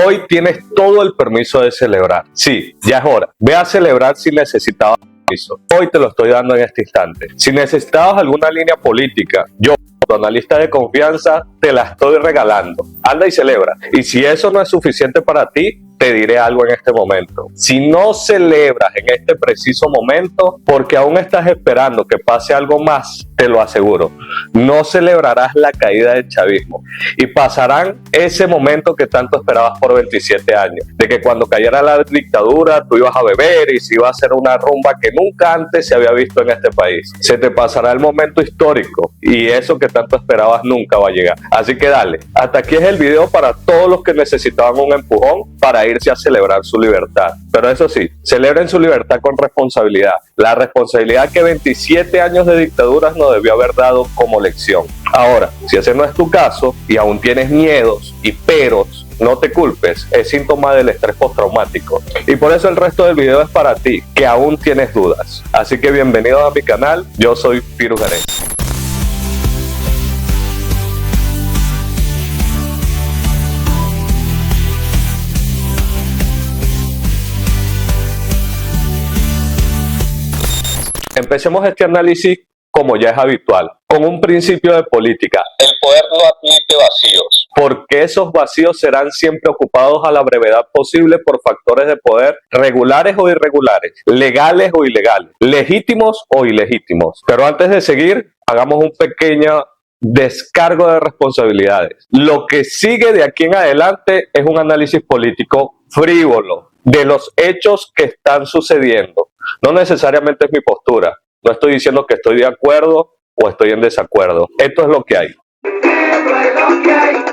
Hoy tienes todo el permiso de celebrar. Sí, ya es hora. Ve a celebrar si necesitabas permiso. Hoy te lo estoy dando en este instante. Si necesitabas alguna línea política, yo, tu analista de confianza, te la estoy regalando. Anda y celebra. Y si eso no es suficiente para ti, te diré algo en este momento. Si no celebras en este preciso momento, porque aún estás esperando que pase algo más, te lo aseguro, no celebrarás la caída del chavismo y pasarán ese momento que tanto esperabas por 27 años, de que cuando cayera la dictadura tú ibas a beber y se iba a hacer una rumba que nunca antes se había visto en este país. Se te pasará el momento histórico y eso que tanto esperabas nunca va a llegar. Así que dale, hasta aquí es el video para todos los que necesitaban un empujón para irse a celebrar su libertad. Pero eso sí, celebren su libertad con responsabilidad. La responsabilidad que 27 años de dictaduras nos debió haber dado como lección. Ahora, si ese no es tu caso y aún tienes miedos y peros, no te culpes, es síntoma del estrés postraumático. Y por eso el resto del video es para ti, que aún tienes dudas. Así que bienvenido a mi canal, yo soy Virus Jerez. Empecemos este análisis como ya es habitual, con un principio de política. El poder no admite vacíos, porque esos vacíos serán siempre ocupados a la brevedad posible por factores de poder regulares o irregulares, legales o ilegales, legítimos o ilegítimos. Pero antes de seguir, hagamos un pequeño descargo de responsabilidades. Lo que sigue de aquí en adelante es un análisis político frívolo de los hechos que están sucediendo. No necesariamente es mi postura. No estoy diciendo que estoy de acuerdo o estoy en desacuerdo. Esto es lo que hay.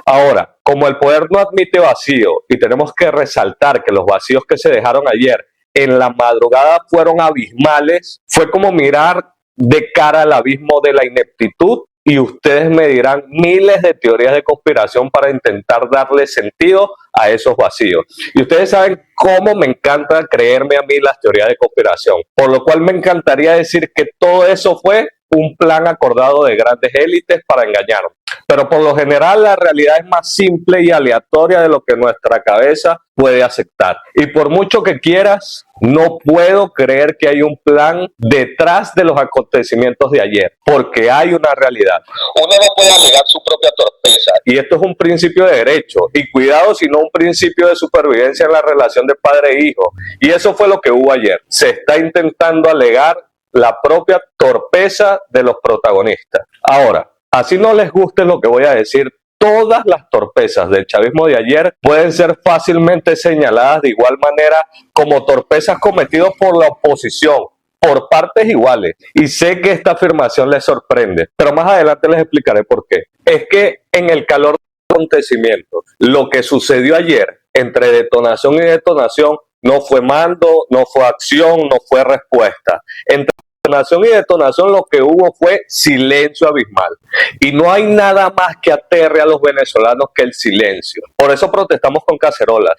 Ahora, como el poder no admite vacío y tenemos que resaltar que los vacíos que se dejaron ayer en la madrugada fueron abismales, fue como mirar de cara al abismo de la ineptitud y ustedes me dirán miles de teorías de conspiración para intentar darle sentido a esos vacíos. Y ustedes saben cómo me encanta creerme a mí las teorías de conspiración, por lo cual me encantaría decir que todo eso fue un plan acordado de grandes élites para engañarnos. Pero por lo general la realidad es más simple y aleatoria de lo que nuestra cabeza puede aceptar. Y por mucho que quieras, no puedo creer que hay un plan detrás de los acontecimientos de ayer, porque hay una realidad. Uno no puede alegar su propia torpeza, y esto es un principio de derecho, y cuidado si no un principio de supervivencia en la relación de padre e hijo. Y eso fue lo que hubo ayer. Se está intentando alegar la propia torpeza de los protagonistas. Ahora, así no les guste lo que voy a decir, todas las torpezas del chavismo de ayer pueden ser fácilmente señaladas de igual manera como torpezas cometidas por la oposición, por partes iguales. Y sé que esta afirmación les sorprende, pero más adelante les explicaré por qué. Es que en el calor de acontecimientos, lo que sucedió ayer entre detonación y detonación no fue mando, no fue acción, no fue respuesta. Entre detonación y detonación lo que hubo fue silencio abismal. Y no hay nada más que aterre a los venezolanos que el silencio. Por eso protestamos con cacerolas.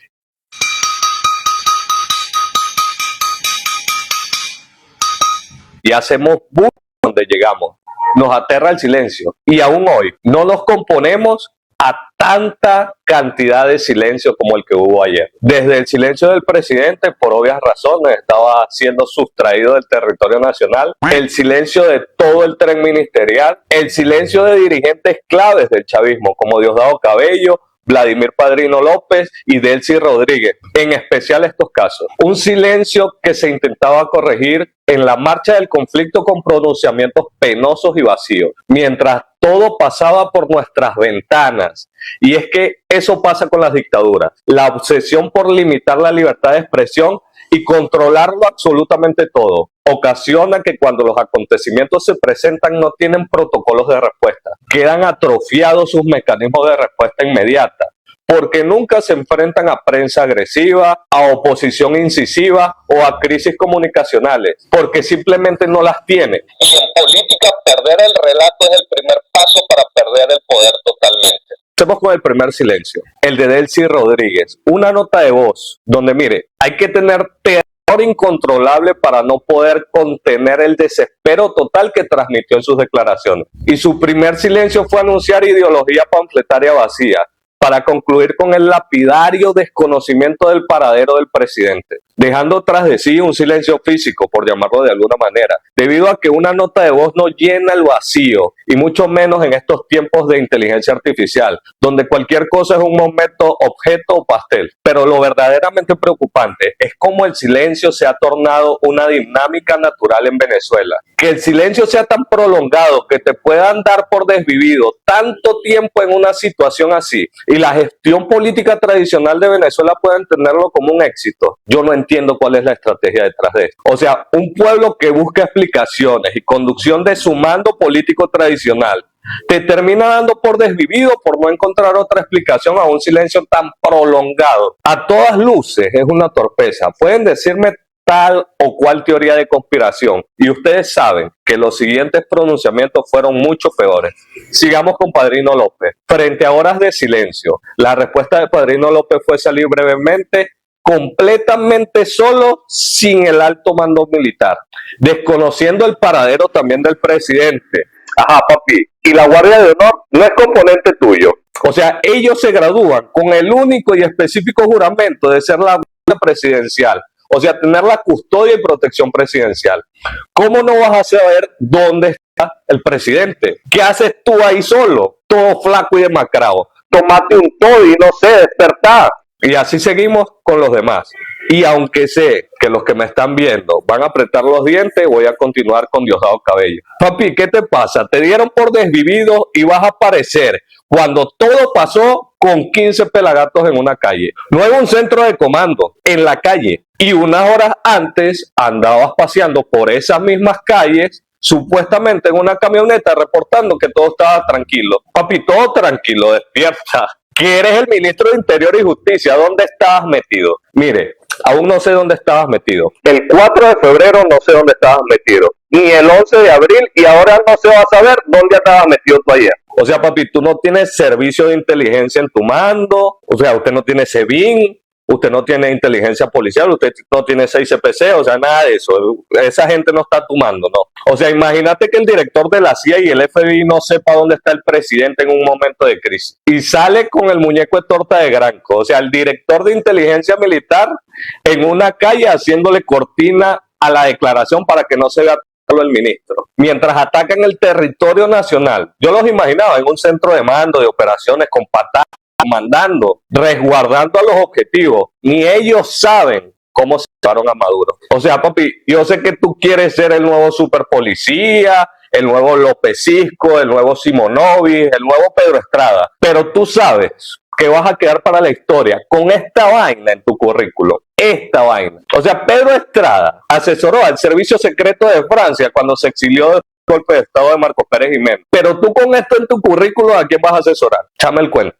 Y hacemos bullying donde llegamos. Nos aterra el silencio. Y aún hoy no nos componemos a tanta cantidad de silencio como el que hubo ayer. Desde el silencio del presidente, por obvias razones, estaba siendo sustraído del territorio nacional, el silencio de todo el tren ministerial, el silencio de dirigentes claves del chavismo, como Diosdado Cabello, Vladimir Padrino López y Delcy Rodríguez, en especial estos casos. Un silencio que se intentaba corregir en la marcha del conflicto con pronunciamientos penosos y vacíos, mientras todo pasaba por nuestras ventanas. Y es que eso pasa con las dictaduras. La obsesión por limitar la libertad de expresión y controlarlo absolutamente todo ocasiona que cuando los acontecimientos se presentan no tienen protocolos de respuesta. Quedan atrofiados sus mecanismos de respuesta inmediata, porque nunca se enfrentan a prensa agresiva, a oposición incisiva o a crisis comunicacionales, porque simplemente no las tienen. Y en política, perder el relato es el primer paso para perder el poder totalmente. Empecemos con el primer silencio, el de Delcy Rodríguez. Una nota de voz donde, mire, hay que tener terror incontrolable para no poder contener el desespero total que transmitió en sus declaraciones. Y su primer silencio fue anunciar ideología panfletaria vacía, para concluir con el lapidario desconocimiento del paradero del presidente, dejando tras de sí un silencio físico, por llamarlo de alguna manera, debido a que una nota de voz no llena el vacío, y mucho menos en estos tiempos de inteligencia artificial, donde cualquier cosa es un momento, objeto o pastel. Pero lo verdaderamente preocupante es cómo el silencio se ha tornado una dinámica natural en Venezuela. Que el silencio sea tan prolongado, que te puedan dar por desvivido tanto tiempo en una situación así, y la gestión política tradicional de Venezuela pueda entenderlo como un éxito. Yo no entiendo cuál es la estrategia detrás de esto. O sea, un pueblo que busca explicaciones y conducción de su mando político tradicional te termina dando por desvivido por no encontrar otra explicación a un silencio tan prolongado. A todas luces es una torpeza. Pueden decirme tal o cual teoría de conspiración y ustedes saben que los siguientes pronunciamientos fueron mucho peores. Sigamos con Padrino López. Frente a horas de silencio, la respuesta de Padrino López fue salir brevemente, completamente solo, sin el alto mando militar, desconociendo el paradero también del presidente. Ajá, papi, y la Guardia de Honor no es componente tuyo. O sea, ellos se gradúan con el único y específico juramento de ser la Guardia Presidencial. O sea, tener la custodia y protección presidencial. ¿Cómo no vas a saber dónde está el presidente? ¿Qué haces tú ahí solo? Todo flaco y demacrado. Tomate un toddy, no sé, despertá. Y así seguimos con los demás. Y aunque sé que los que me están viendo van a apretar los dientes, voy a continuar con Diosdado Cabello. Papi, ¿qué te pasa? Te dieron por desvivido y vas a aparecer cuando todo pasó con 15 pelagatos en una calle. No en un centro de comando, en la calle. Y unas horas antes andabas paseando por esas mismas calles, supuestamente en una camioneta, reportando que todo estaba tranquilo. Papi, todo tranquilo, despierta. Que eres el ministro de Interior y Justicia, ¿dónde estabas metido? Mire, aún no sé dónde estabas metido. El 4 de febrero no sé dónde estabas metido. Ni el 11 de abril y ahora no se va a saber dónde estabas metido tú ayer. O sea, papi, tú no tienes servicio de inteligencia en tu mando, o sea, usted no tiene SEBIN, usted no tiene inteligencia policial, usted no tiene 6CPC, o sea, nada de eso. Esa gente no está a tu mando, no. O sea, imagínate que el director de la CIA y el FBI no sepa dónde está el presidente en un momento de crisis. Y sale con el muñeco de torta de Granco. O sea, el director de inteligencia militar en una calle haciéndole cortina a la declaración para que no se vea el ministro. Mientras atacan el territorio nacional. Yo los imaginaba en un centro de mando, de operaciones con patadas, mandando, resguardando a los objetivos. Ni ellos saben cómo se llevaron a Maduro. O sea, papi, yo sé que tú quieres ser el nuevo superpolicía, el nuevo López Cisco, el nuevo Simonovic, el nuevo Pedro Estrada, pero tú sabes que vas a quedar para la historia con esta vaina en tu currículum. Esta vaina. O sea, Pedro Estrada asesoró al servicio secreto de Francia cuando se exilió del golpe de estado de Marcos Pérez Jiménez. Pero tú con esto en tu currículum, ¿a quién vas a asesorar? Échame el cuento.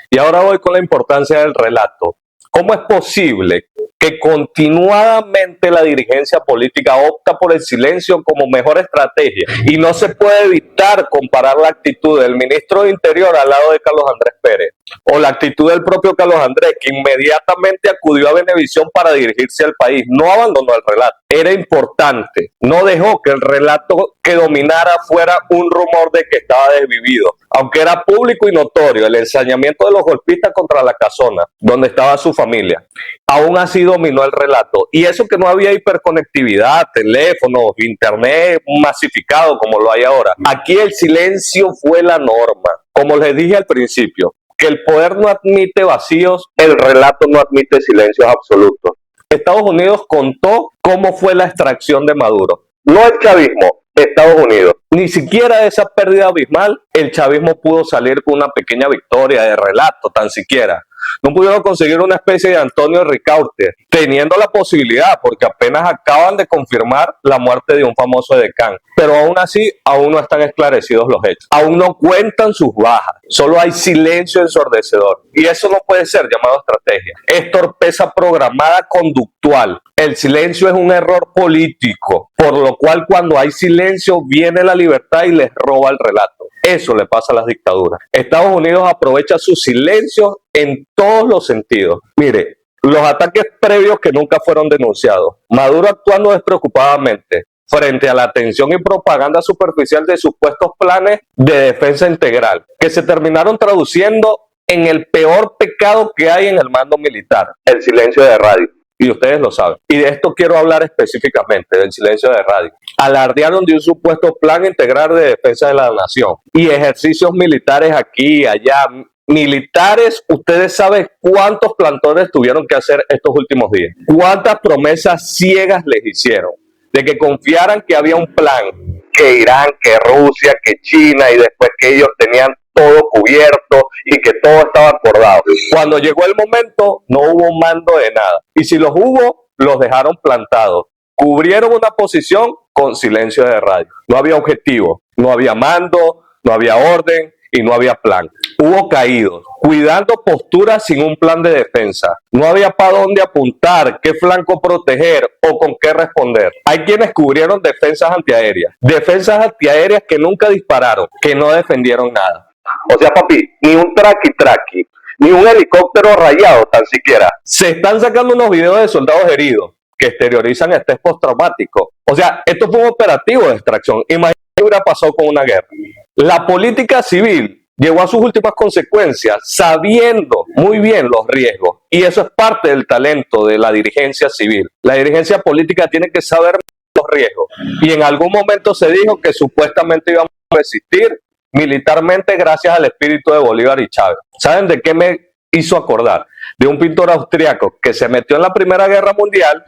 Y ahora voy con la importancia del relato. ¿Cómo es posible que continuadamente la dirigencia política opta por el silencio como mejor estrategia y no se puede evitar comparar la actitud del ministro de Interior al lado de Carlos Andrés Pérez o la actitud del propio Carlos Andrés, que inmediatamente acudió a Venevisión para dirigirse al país? No abandonó el relato, era importante, no dejó que el relato que dominara fuera un rumor de que estaba desvivido, aunque era público y notorio el ensañamiento de los golpistas contra la casona donde estaba su familia. Aún así dominó el relato, y eso que no había hiperconectividad, teléfonos, internet masificado como lo hay ahora. Aquí el silencio fue la norma. Como les dije al principio, que el poder no admite vacíos, el relato no admite silencios absolutos. Estados Unidos contó cómo fue la extracción de Maduro. No el chavismo, Estados Unidos. Ni siquiera de esa pérdida abismal, el chavismo pudo salir con una pequeña victoria de relato, tan siquiera. No pudieron conseguir una especie de Antonio Ricaurte, teniendo la posibilidad, porque apenas acaban de confirmar la muerte de un famoso edecán. Pero aún así, aún no están esclarecidos los hechos. Aún no cuentan sus bajas. Solo hay silencio ensordecedor. Y eso no puede ser llamado estrategia. Es torpeza programada conductual. El silencio es un error político, por lo cual cuando hay silencio viene la libertad y les roba el relato. Eso le pasa a las dictaduras. Estados Unidos aprovecha su silencio en todos los sentidos. Mire, los ataques previos que nunca fueron denunciados. Maduro actuando despreocupadamente frente a la atención y propaganda superficial de supuestos planes de defensa integral, que se terminaron traduciendo en el peor pecado que hay en el mando militar, el silencio de radio. Y ustedes lo saben. Y de esto quiero hablar específicamente, del silencio de radio. Alardearon de un supuesto plan integral de defensa de la nación y ejercicios militares aquí y allá. Militares, ustedes saben cuántos plantones tuvieron que hacer estos últimos días. Cuántas promesas ciegas les hicieron de que confiaran que había un plan, que Irán, que Rusia, que China, y después que ellos tenían todo cubierto y que todo estaba acordado. Cuando llegó el momento, no hubo mando de nada. Y si los hubo, los dejaron plantados. Cubrieron una posición con silencio de radio. No había objetivo, no había mando, no había orden y no había plan. Hubo caídos, cuidando posturas sin un plan de defensa. No había para dónde apuntar, qué flanco proteger o con qué responder. Hay quienes cubrieron defensas antiaéreas que nunca dispararon, que no defendieron nada. O sea, papi, ni un traqui, ni un helicóptero rayado tan siquiera. Se están sacando unos videos de soldados heridos que exteriorizan estrés postraumático. O sea, esto fue un operativo de extracción. Imagínate qué hubiera pasado con una guerra. La política civil llegó a sus últimas consecuencias sabiendo muy bien los riesgos. Y eso es parte del talento de la dirigencia civil. La dirigencia política tiene que saber los riesgos. Y en algún momento se dijo que supuestamente íbamos a resistir militarmente gracias al espíritu de Bolívar y Chávez. ¿Saben de qué me hizo acordar? De un pintor austriaco que se metió en la Primera Guerra Mundial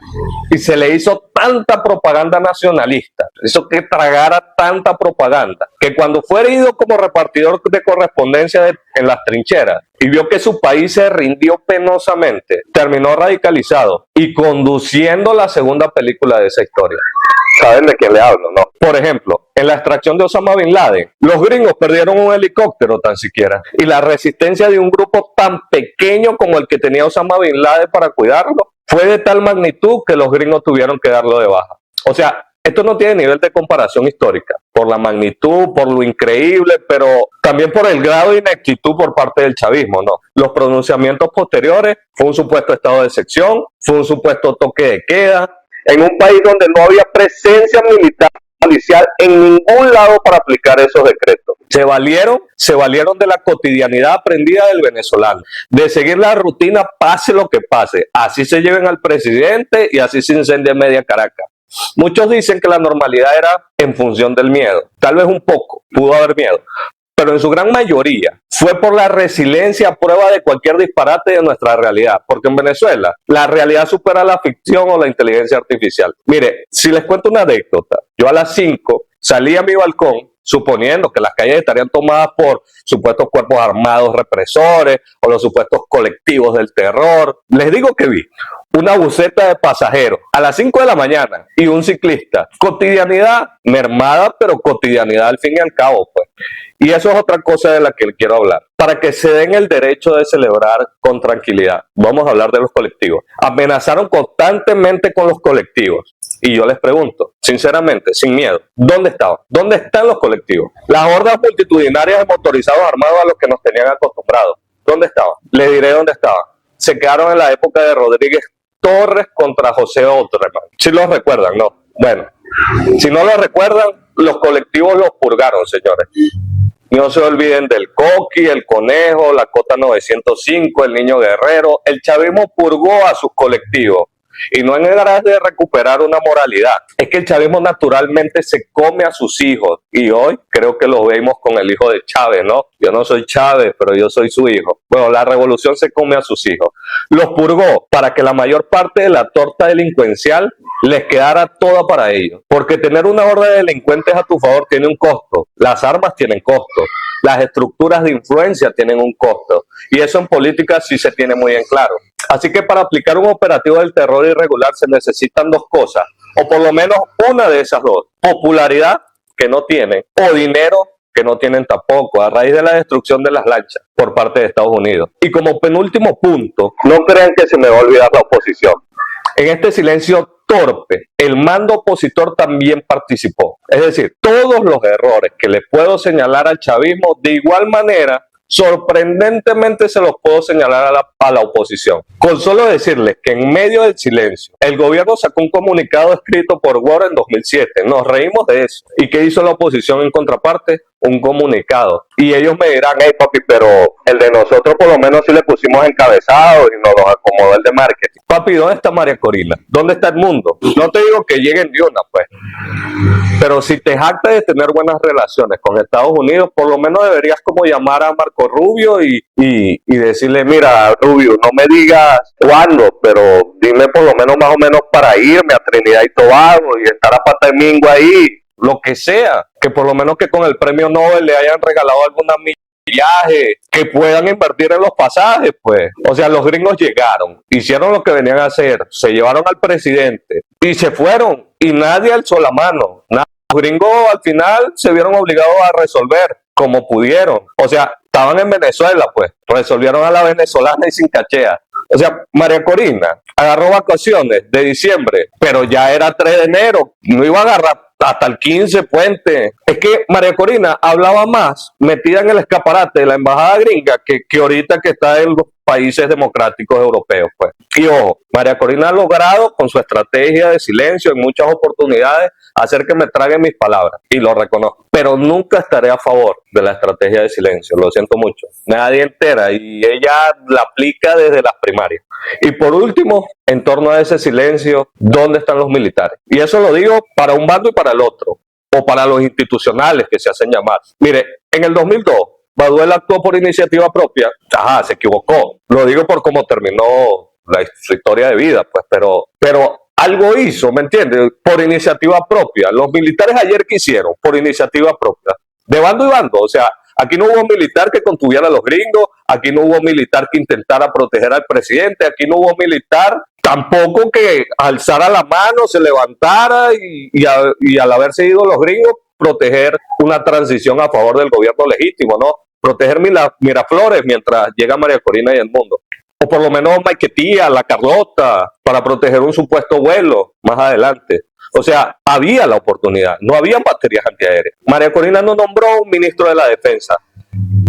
y se le hizo tanta propaganda nacionalista, hizo que tragara tanta propaganda, que cuando fue herido como repartidor de correspondencia en las trincheras y vio que su país se rindió penosamente, terminó radicalizado y conduciendo la segunda película de esa historia. ¿Saben de quién le hablo, no? Por ejemplo, en la extracción de Osama Bin Laden, los gringos perdieron un helicóptero tan siquiera. Y la resistencia de un grupo tan pequeño como el que tenía Osama Bin Laden para cuidarlo fue de tal magnitud que los gringos tuvieron que darlo de baja. O sea, esto no tiene nivel de comparación histórica, por la magnitud, por lo increíble, pero también por el grado de ineptitud por parte del chavismo, ¿no? Los pronunciamientos posteriores, fue un supuesto estado de excepción, fue un supuesto toque de queda, en un país donde no había presencia militar policial en ningún lado para aplicar esos decretos. Se valieron de la cotidianidad aprendida del venezolano, de seguir la rutina pase lo que pase, así se lleven al presidente y así se incendia media Caracas. Muchos dicen que la normalidad era en función del miedo, tal vez un poco, pudo haber miedo, pero en su gran mayoría fue por la resiliencia a prueba de cualquier disparate de nuestra realidad, porque en Venezuela la realidad supera la ficción o la inteligencia artificial. Mire, si les cuento una anécdota, yo a las 5 salí a mi balcón suponiendo que las calles estarían tomadas por supuestos cuerpos armados represores o los supuestos colectivos del terror. Les digo que vi una buseta de pasajeros a las 5 de la mañana y un ciclista. Cotidianidad mermada, pero cotidianidad al fin y al cabo, pues. Y eso es otra cosa de la que quiero hablar. Para que se den el derecho de celebrar con tranquilidad, vamos a hablar de los colectivos. Amenazaron constantemente con los colectivos. Y yo les pregunto, sinceramente, sin miedo, ¿dónde estaban? ¿Dónde están los colectivos? Las hordas multitudinarias de motorizados armados a los que nos tenían acostumbrados, ¿dónde estaban? Les diré dónde estaban. Se quedaron en la época de Rodríguez Torres contra José Otremán. Si los recuerdan, ¿no? Bueno, si no lo recuerdan, los colectivos los purgaron, señores. No se olviden del Coqui, el Conejo, la Cota 905, el Niño Guerrero. El chavismo purgó a sus colectivos. Y no en aras de recuperar una moralidad. Es que el chavismo naturalmente se come a sus hijos. Y hoy creo que lo vemos con el hijo de Chávez, ¿no? Yo no soy Chávez, pero yo soy su hijo. Bueno, la revolución se come a sus hijos. Los purgó para que la mayor parte de la torta delincuencial les quedara toda para ellos. Porque tener una horda de delincuentes a tu favor tiene un costo. Las armas tienen costo. Las estructuras de influencia tienen un costo. Y eso en política sí se tiene muy en claro. Así que para aplicar un operativo del terror irregular se necesitan dos cosas, o por lo menos una de esas dos: popularidad, que no tienen, o dinero, que no tienen tampoco, a raíz de la destrucción de las lanchas por parte de Estados Unidos. Y como penúltimo punto, no crean que se me va a olvidar la oposición. En este silencio torpe, el mando opositor también participó. Es decir, todos los errores que le puedo señalar al chavismo, de igual manera, sorprendentemente se los puedo señalar a la oposición. Con solo decirles que en medio del silencio, el gobierno sacó un comunicado escrito por Word en 2007. Nos reímos de eso. ¿Y qué hizo la oposición en contraparte? Un comunicado. Y ellos me dirán, hey papi, pero el de nosotros por lo menos sí le pusimos encabezado y nos acomodó el de marketing. Papi, ¿dónde está María Corina? ¿Dónde está el mundo? No te digo que lleguen de una, pues. Pero si te jactas de tener buenas relaciones con Estados Unidos, por lo menos deberías como llamar a Marco Rubio y decirle, mira, Rubio, no me digas cuándo, pero dime por lo menos más o menos para irme a Trinidad y Tobago y estar a pata de mingo ahí, lo que sea, que por lo menos que con el premio Nobel le hayan regalado alguna viaje, que puedan invertir en los pasajes, pues. O sea, los gringos llegaron, hicieron lo que venían a hacer, se llevaron al presidente y se fueron y nadie alzó la mano. Los gringos al final se vieron obligados a resolver como pudieron. O sea, estaban en Venezuela, pues, resolvieron a la venezolana y sin cachea. O sea, María Corina agarró vacaciones de diciembre, pero ya era 3 de enero, no iba a agarrar hasta el 15 puente. Es que María Corina hablaba más metida en el escaparate de la embajada gringa que ahorita que está en los países democráticos europeos, pues. Y ojo, María Corina ha logrado con su estrategia de silencio en muchas oportunidades hacer que me traguen mis palabras, y lo reconozco, pero nunca estaré a favor de la estrategia de silencio, lo siento mucho. Nadie entera y ella la aplica desde las primarias. Y por último, en torno a ese silencio, ¿dónde están los militares? Y eso lo digo para un bando y para el otro, o para los institucionales que se hacen llamar. Mire, en el 2002, Baduel actuó por iniciativa propia. Ajá, se equivocó. Lo digo por cómo terminó su historia de vida, pues, pero algo hizo, ¿me entiendes? Por iniciativa propia. Los militares ayer ¿qué hicieron? Por iniciativa propia. De bando y bando, o sea, aquí no hubo militar que contuviera a los gringos, aquí no hubo militar que intentara proteger al presidente, aquí no hubo militar tampoco que alzara la mano, se levantara y al haberse ido los gringos, proteger una transición a favor del gobierno legítimo, ¿no? Proteger Miraflores mientras llega María Corina y el mundo. O por lo menos Maiquetía, la Carlota, para proteger un supuesto vuelo más adelante. O sea, había la oportunidad, no había baterías antiaéreas. María Corina no nombró un ministro de la defensa,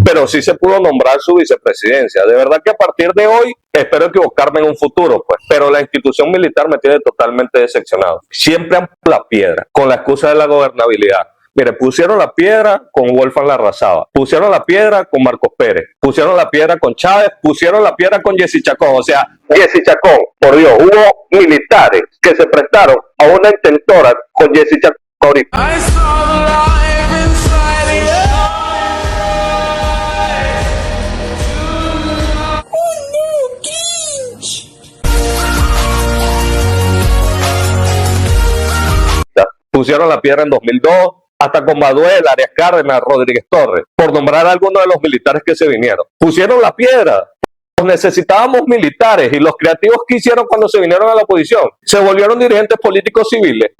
pero sí se pudo nombrar su vicepresidencia. De verdad que a partir de hoy, espero equivocarme en un futuro, pues, pero la institución militar me tiene totalmente decepcionado. Siempre han puesto la piedra con la excusa de la gobernabilidad. Mire, pusieron la piedra con Wolfgang Larrazaba, pusieron la piedra con Marcos Pérez, pusieron la piedra con Chávez, pusieron la piedra con Jessy Chacón. O sea, Jessy Chacón, por Dios, hubo militares que se prestaron a una intentora con Jessy Chacón ahorita. Pusieron la piedra en 2002, hasta con Baduel, Arias Cárdenas, Rodríguez Torres, por nombrar a algunos de los militares que se vinieron. Pusieron la piedra. Necesitábamos militares y los creativos que hicieron cuando se vinieron a la oposición se volvieron dirigentes políticos civiles.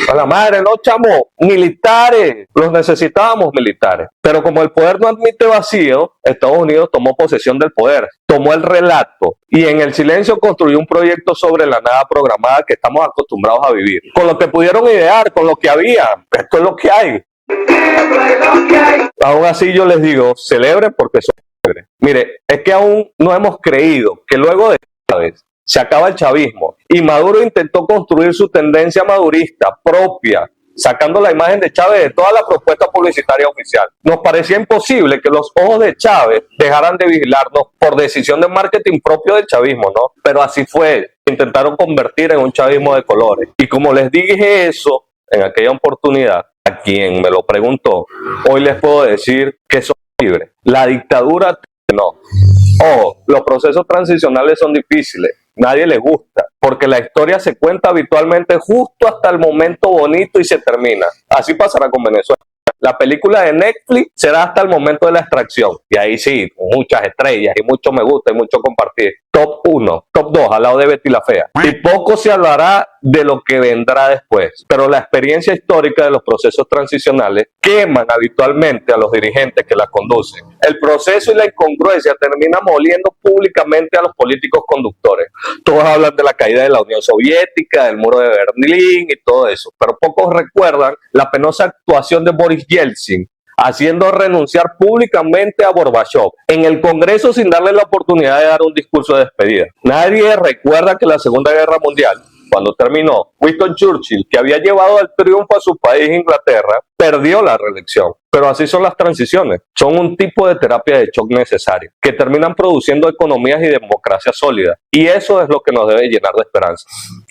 A la madre, no, chamo, militares, los necesitábamos militares. Pero como el poder no admite vacío, Estados Unidos tomó posesión del poder, tomó el relato y en el silencio construyó un proyecto sobre la nada programada que estamos acostumbrados a vivir. Con lo que pudieron idear, con lo que había, esto es lo que hay. Aún así yo les digo, celebren porque son libres. Mire, es que aún no hemos creído que luego de esta vez se acaba el chavismo y Maduro intentó construir su tendencia madurista propia, sacando la imagen de Chávez de toda la propuesta publicitaria oficial. Nos parecía imposible que los ojos de Chávez dejaran de vigilarnos por decisión de marketing propio del chavismo, ¿no? Pero así fue, intentaron convertir en un chavismo de colores. Y como les dije eso en aquella oportunidad, a quien me lo preguntó, hoy les puedo decir que son libres. La dictadura no. Los procesos transicionales son difíciles. Nadie les gusta, porque la historia se cuenta habitualmente justo hasta el momento bonito y se termina. Así pasará con Venezuela. La película de Netflix será hasta el momento de la extracción. Y ahí sí, muchas estrellas y mucho me gusta y mucho compartir. Top 1, top 2, al lado de Betty la Fea. Y poco se hablará de lo que vendrá después. Pero la experiencia histórica de los procesos transicionales queman habitualmente a los dirigentes que la conducen. El proceso y la incongruencia terminan moliendo públicamente a los políticos conductores. Todos hablan de la caída de la Unión Soviética, del muro de Berlín y todo eso. Pero pocos recuerdan la penosa actuación de Boris Yeltsin haciendo renunciar públicamente a Gorbachev en el Congreso sin darle la oportunidad de dar un discurso de despedida. Nadie recuerda que la Segunda Guerra Mundial, cuando terminó, Winston Churchill, que había llevado al triunfo a su país, Inglaterra, perdió la reelección. Pero así son las transiciones. Son un tipo de terapia de shock necesario, que terminan produciendo economías y democracia sólida. Y eso es lo que nos debe llenar de esperanza.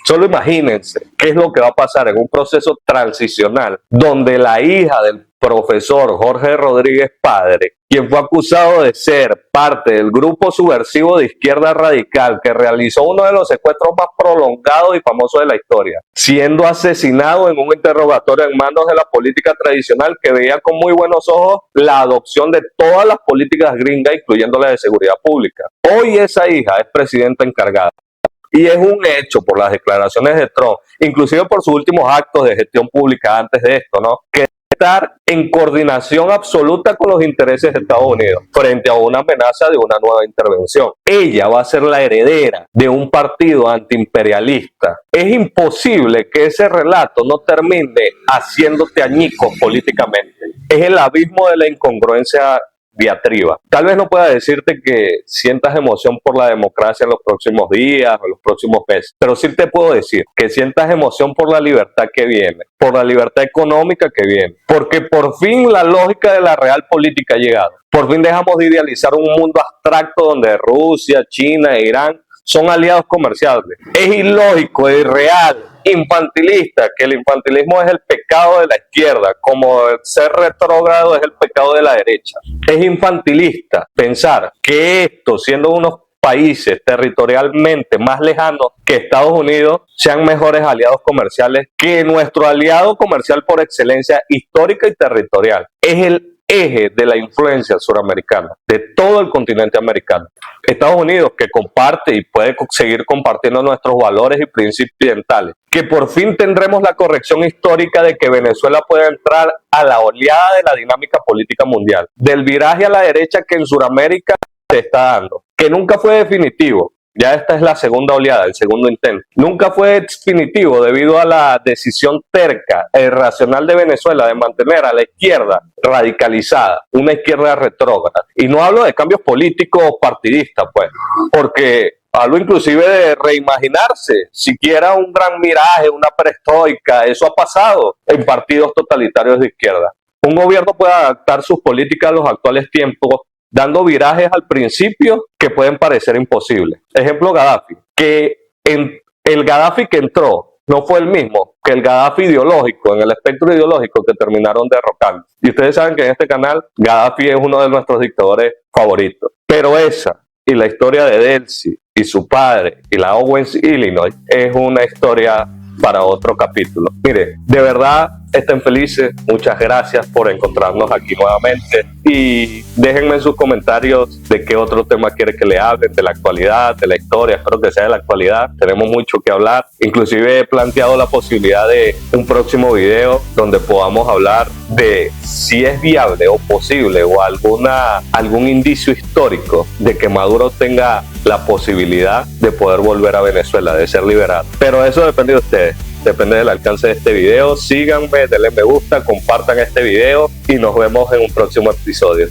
Solo imagínense qué es lo que va a pasar en un proceso transicional donde la hija del profesor Jorge Rodríguez Padre, quien fue acusado de ser parte del grupo subversivo de izquierda radical que realizó uno de los secuestros más prolongados y famosos de la historia, siendo asesinado en un interrogatorio en manos de la política tradicional que veía con muy buenos ojos la adopción de todas las políticas gringas, incluyendo la de seguridad pública. Hoy esa hija es presidenta encargada. Y es un hecho por las declaraciones de Trump, inclusive por sus últimos actos de gestión pública antes de esto, ¿no? Que estar en coordinación absoluta con los intereses de Estados Unidos frente a una amenaza de una nueva intervención. Ella va a ser la heredera de un partido antiimperialista. Es imposible que ese relato no termine haciéndote añicos políticamente. Es el abismo de la incongruencia diatriba. Tal vez no pueda decirte que sientas emoción por la democracia en los próximos días o en los próximos meses, pero sí te puedo decir que sientas emoción por la libertad que viene, por la libertad económica que viene, porque por fin la lógica de la real política ha llegado. Por fin dejamos de idealizar un mundo abstracto donde Rusia, China e Irán son aliados comerciales. Es ilógico, es irreal, infantilista, que el infantilismo es el pecado de la izquierda, como el ser retrógrado es el pecado de la derecha. Es infantilista pensar que esto, siendo unos países territorialmente más lejanos que Estados Unidos, sean mejores aliados comerciales que nuestro aliado comercial por excelencia histórica y territorial. Es el eje de la influencia suramericana, de todo el continente americano. Estados Unidos, que comparte y puede seguir compartiendo nuestros valores y principios occidentales, que por fin tendremos la corrección histórica de que Venezuela pueda entrar a la oleada de la dinámica política mundial, del viraje a la derecha que en Sudamérica se está dando, que nunca fue definitivo. Ya esta es la segunda oleada, el segundo intento. Nunca fue definitivo debido a la decisión terca e irracional de Venezuela de mantener a la izquierda radicalizada, una izquierda retrógrada. Y no hablo de cambios políticos o partidistas, pues, porque hablo inclusive de reimaginarse, siquiera un gran miraje, una perestroika. Eso ha pasado en partidos totalitarios de izquierda. Un gobierno puede adaptar sus políticas a los actuales tiempos, dando virajes al principio que pueden parecer imposibles. Ejemplo, Gaddafi, el Gaddafi que entró no fue el mismo que el Gaddafi ideológico, en el espectro ideológico que terminaron derrocando. Y ustedes saben que en este canal Gaddafi es uno de nuestros dictadores favoritos. Pero esa y la historia de Delcy y su padre y la Owens, Illinois, es una historia para otro capítulo. Mire, de verdad estén felices, muchas gracias por encontrarnos aquí nuevamente y déjenme en sus comentarios de qué otro tema quiere que le hablen, de la actualidad, de la historia. Espero que sea de la actualidad, tenemos mucho que hablar. Inclusive he planteado la posibilidad de un próximo video donde podamos hablar de si es viable o posible o algún indicio histórico de que Maduro tenga la posibilidad de poder volver a Venezuela, de ser liberado. Pero eso depende de ustedes. Depende del alcance de este video. Síganme, denle me gusta, compartan este video y nos vemos en un próximo episodio.